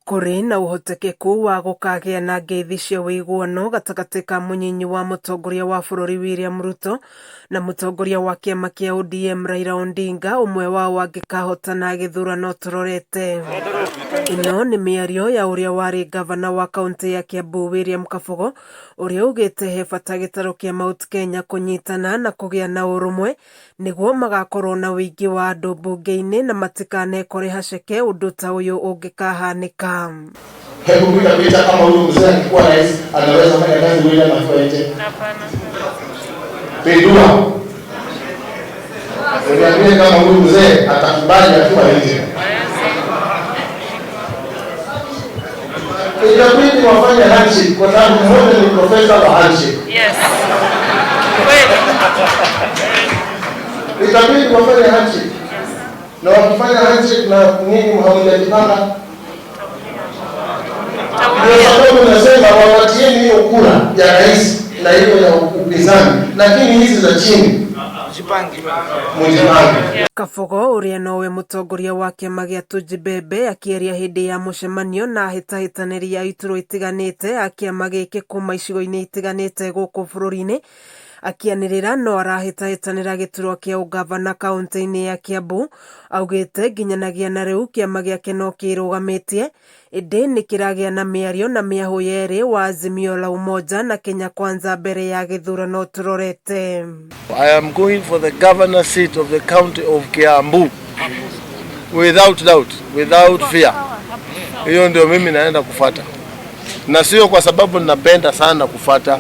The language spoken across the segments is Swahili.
kuri na uhotekeku wa gukagĩa na ngeithi cia wĩiguano gatagatĩ ka mũnyinyi wa mũtongoria wa bũrũri William Ruto na mũtongoria wa kĩama kĩa ODM Raila Odinga, umwe wao angĩkahotana gĩthurano tũrorete. Ĩno nĩ mĩario ya ũrĩa warĩ gavana wa kaunti ya Kiambu William Kabogo, ũrĩa ugĩte he bata gĩtarũ kĩa Mount Kenya kũnyitana na kũgĩa na ũrũmwe nĩguo magakorwo na wĩingĩ wa andũ mbunge-inĩ na matikanekore haceke ũndũ ta ũyũ ũngĩkahanĩka. Hebu kupiga picha kama huyu mzee alikuwa rais anaweza kufanya kazi bila mafuta nje. Pindua. Niambie kama huyu mzee atakubali akiwa nje. Inabidi wafanye handshake kwa sababu mmoja ni profesa wa handshake. Yes. Inabidi wafanye handshake. Na wakifanya handshake na nini hamjajipanga? Ndio sababu nasema wapatieni hiyo kura ya rais na hiyo ya upinzani, lakini hizi za chini mjipange. Kabogo ũrĩa nowe mũtongoria wa kĩama gĩa Tujibebe akĩaria hĩndĩ ya mũcemanio na hĩtahĩtanĩri ya iturwa itiganĩte a kĩama gĩkĩ kuma icigo-inĩ itiganĩte gũkũ bũrũri-inĩ, akĩanĩrĩra no arahĩtahĩtanĩra gĩturwa kĩa ũgavana kaunti-inĩ ya Kiambu, augĩte nginyanagia na rĩu kĩama gĩake no kĩrũgamĩtie, ĩndĩ nĩ kĩragĩa na mĩario na mĩahũ yerĩ wa Azimio la Umoja na Kenya Kwanza mbere ya gĩthurano tũrorete. I am going for the governor seat of the county of Kiambu without doubt, without fear. Hiyo ndio mimi naenda kufuata, na sio kwa sababu ninapenda sana kufuata,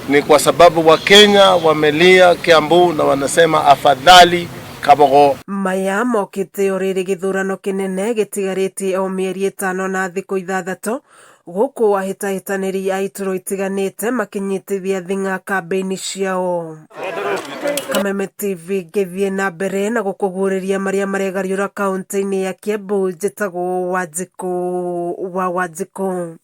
ni kwa sababu Wakenya wamelia Kiambu na wanasema afadhali Kabogo. Maya mokĩte o rĩrĩ gĩthurano kĩnene gĩtigarĩtie o mĩeri 5 na thikũ 6 gũkũ ahĩtahĩtanĩri a iturwa itiganĩte makĩnyitithia thing'a kambĩini ciao. Kameme TV ngĩthiĩ na mbere na gũkũguũrĩria marĩa maregariũra kaunti-inĩ ya Kiambu. Njĩtagwo Wanjikũ wa Wanjikũ.